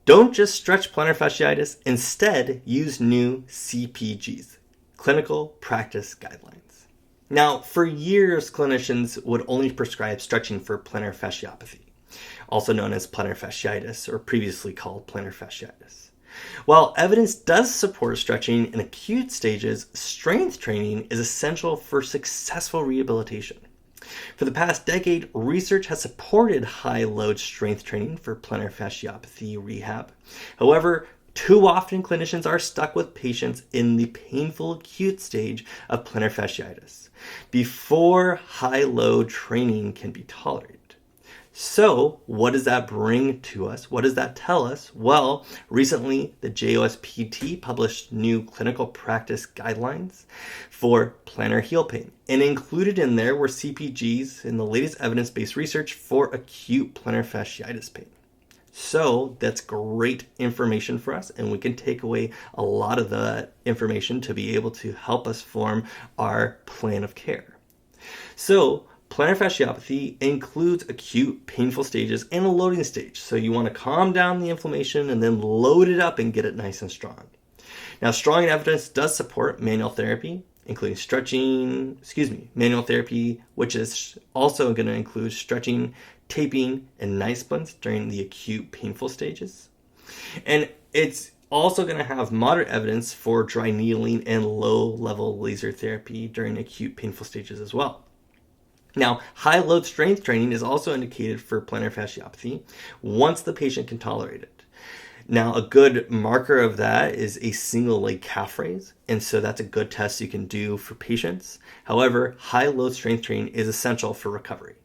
Don't just stretch plantar fasciitis, instead use new CPGs, Clinical Practice Guidelines. Now, for years, clinicians would only prescribe stretching for plantar fasciopathy, also known as plantar fasciitis, or previously called plantar fasciitis. While evidence does support stretching in acute stages, strength training is essential for successful rehabilitation. For the past decade, research has supported high-load strength training for plantar fasciopathy rehab. However, too often clinicians are stuck with patients in the painful acute stage of plantar fasciitis before high-load training can be tolerated. So, what does that bring to us? What does that tell us? Well, recently the JOSPT published new clinical practice guidelines for plantar heel pain. And included in there were CPGs in the latest evidence-based research for acute plantar fasciitis pain. So that's great information for us, and we can take away a lot of the information to be able to help us form our plan of care. So, plantar fasciopathy includes acute painful stages and a loading stage. So you want to calm down the inflammation and then load it up and get it nice and strong. Now, strong evidence does support manual therapy, including manual therapy, which is also going to include stretching, taping, and knife splints during the acute painful stages. And it's also going to have moderate evidence for dry needling and low-level laser therapy during acute painful stages as well. Now, high-load strength training is also indicated for plantar fasciopathy once the patient can tolerate it. Now, a good marker of that is a single leg calf raise, and so that's a good test you can do for patients. However, high-load strength training is essential for recovery.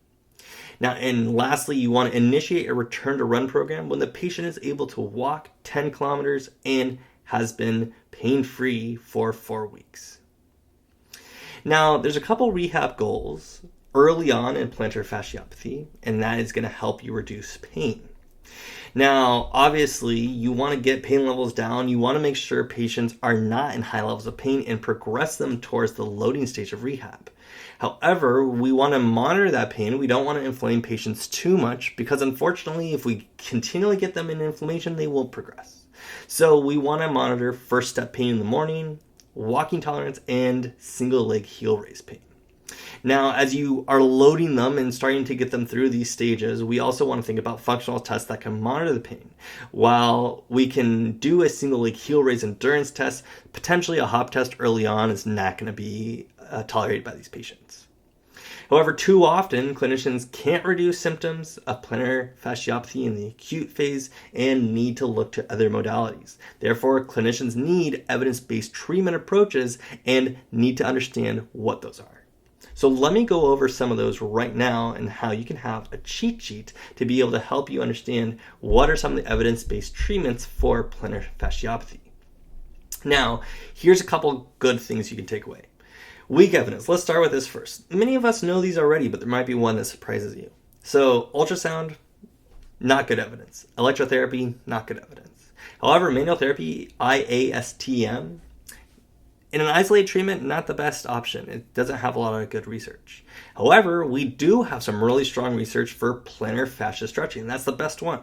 Now, and lastly, you want to initiate a return to run program when the patient is able to walk 10 kilometers and has been pain-free for 4 weeks. Now, there's a couple rehab goals early on in plantar fasciopathy, and that is going to help you reduce pain. Now, obviously, you want to get pain levels down. You want to make sure patients are not in high levels of pain and progress them towards the loading stage of rehab. However, we want to monitor that pain. We don't want to inflame patients too much because, unfortunately, if we continually get them in inflammation, they will progress. So we want to monitor first step pain in the morning, walking tolerance, and single leg heel raise pain. Now, as you are loading them and starting to get them through these stages, we also want to think about functional tests that can monitor the pain. While we can do a single leg heel raise endurance test, potentially a hop test early on is not going to be tolerated by these patients. However, too often, clinicians can't reduce symptoms of plantar fasciopathy in the acute phase and need to look to other modalities. Therefore, clinicians need evidence-based treatment approaches and need to understand what those are. So let me go over some of those right now and how you can have a cheat sheet to be able to help you understand what are some of the evidence-based treatments for plantar fasciopathy. Now, here's a couple good things you can take away. Weak evidence. Let's start with this first. Many of us know these already, but there might be one that surprises you. So ultrasound, not good evidence. Electrotherapy, not good evidence. However, manual therapy, IASTM, in an isolated treatment, not the best option. It doesn't have a lot of good research. However, we do have some really strong research for plantar fascia stretching. That's the best one.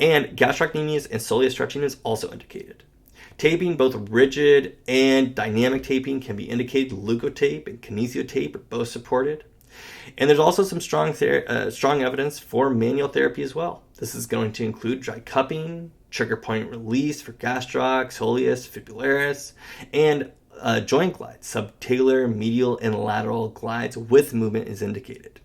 And gastrocnemius and soleus stretching is also indicated. Taping, both rigid and dynamic taping, can be indicated. Leukotape and kinesiotape are both supported. And there's also some strong evidence for manual therapy as well. This is going to include dry cupping, trigger point release for gastroc, soleus, fibularis, and joint glides. Subtalar, medial, and lateral glides with movement is indicated.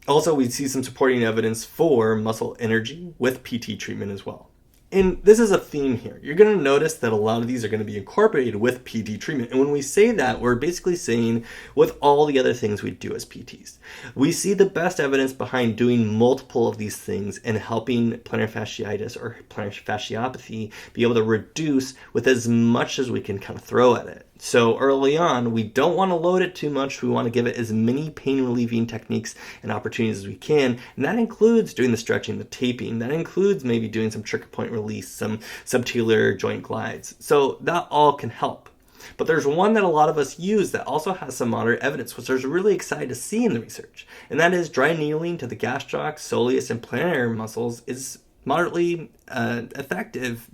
Also, we see some supporting evidence for muscle energy with PT treatment as well. And this is a theme here. You're going to notice that a lot of these are going to be incorporated with PT treatment. And when we say that, we're basically saying with all the other things we do as PTs. We see the best evidence behind doing multiple of these things and helping plantar fasciitis or plantar fasciopathy be able to reduce with as much as we can kind of throw at it. So early on, we don't want to load it too much. We want to give it as many pain relieving techniques and opportunities as we can. And that includes doing the stretching, the taping. That includes maybe doing some trigger point release, some subtalar joint glides. So that all can help. But there's one that a lot of us use that also has some moderate evidence, which we're really excited to see in the research. And that is dry needling to the gastroc, soleus, and plantar muscles is moderately effective,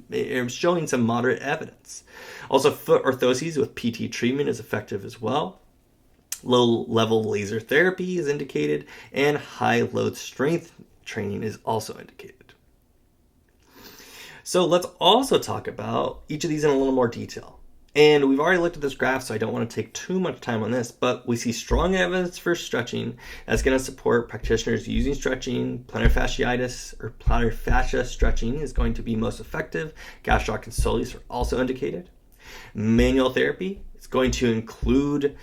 showing some moderate evidence. Also, foot orthoses with PT treatment is effective as well. Low-level laser therapy is indicated, and high-load strength training is also indicated. So let's also talk about each of these in a little more detail. And we've already looked at this graph, so I don't want to take too much time on this, but we see strong evidence for stretching that's going to support practitioners using stretching. Plantar fasciitis or plantar fascia stretching is going to be most effective. Gastroc and soleus are also indicated. Manual therapy is going to include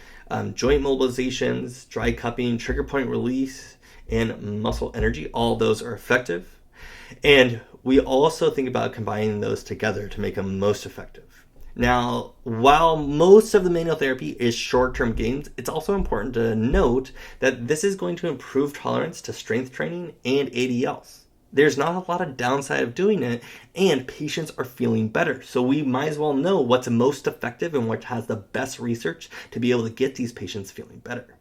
joint mobilizations, dry cupping, trigger point release, and muscle energy. All those are effective. And we also think about combining those together to make them most effective. Now, while most of the manual therapy is short-term gains, it's also important to note that this is going to improve tolerance to strength training and ADLs. There's not a lot of downside of doing it, and patients are feeling better. So we might as well know what's most effective and what has the best research to be able to get these patients feeling better.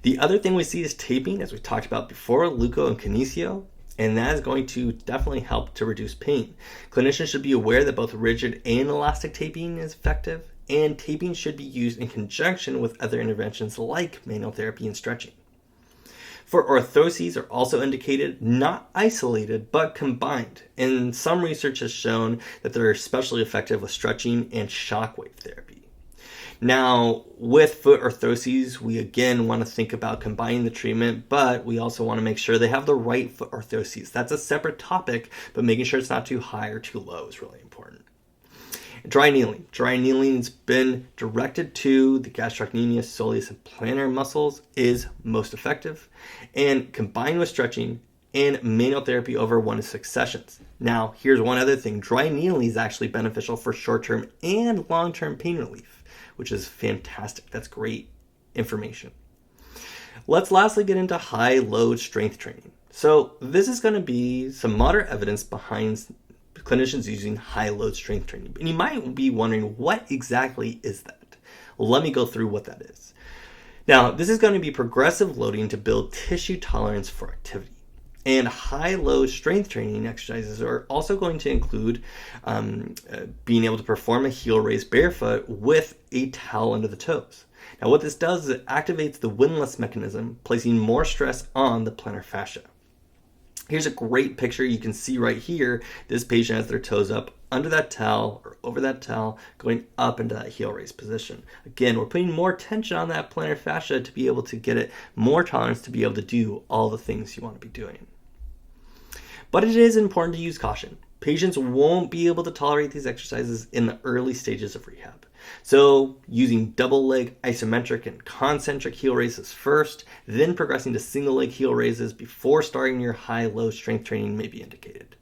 The other thing we see is taping, as we talked about before, leuko and kinesio. And that is going to definitely help to reduce pain. Clinicians should be aware that both rigid and elastic taping is effective, and taping should be used in conjunction with other interventions like manual therapy and stretching. For orthoses are also indicated, not isolated, but combined. And some research has shown that they're especially effective with stretching and shockwave therapy. Now, with foot orthoses, we again want to think about combining the treatment, but we also want to make sure they have the right foot orthoses. That's a separate topic, but making sure it's not too high or too low is really important. Dry needling. Dry needling has been directed to the gastrocnemius, soleus, and plantar muscles is most effective, and combined with stretching and manual therapy over 1 to 6 sessions. Now, here's one other thing. Dry needling is actually beneficial for short-term and long-term pain relief, which is fantastic. That's great information. Let's lastly get into high-load strength training. So this is going to be some moderate evidence behind clinicians using high-load strength training. And you might be wondering, what exactly is that? Well, let me go through what that is. Now, this is going to be progressive loading to build tissue tolerance for activity. And high-load strength training exercises are also going to include being able to perform a heel raise barefoot with a towel under the toes. Now, what this does is it activates the windlass mechanism, placing more stress on the plantar fascia. Here's a great picture you can see right here. This patient has their toes up under that towel or over that towel, going up into that heel raise position. Again, we're putting more tension on that plantar fascia to be able to get it more tolerance to be able to do all the things you want to be doing. But it is important to use caution. Patients won't be able to tolerate these exercises in the early stages of rehab. So using double leg isometric and concentric heel raises first, then progressing to single leg heel raises before starting your high-low strength training may be indicated.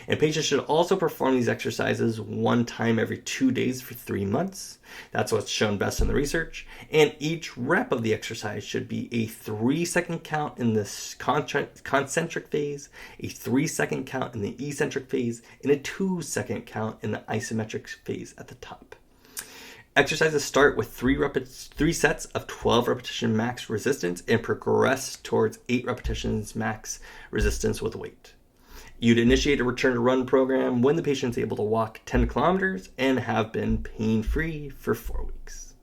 And patients should also perform these exercises 1 time every 2 days for 3 months. That's what's shown best in the research. And each rep of the exercise should be a 3-second count in the concentric phase, a 3-second count in the eccentric phase, and a 2-second count in the isometric phase at the top. Exercises start with 3 sets of 12 repetition max resistance and progress towards 8 repetitions max resistance with weight. You'd initiate a return to run program when the patient's able to walk 10 kilometers and have been pain-free for 4 weeks.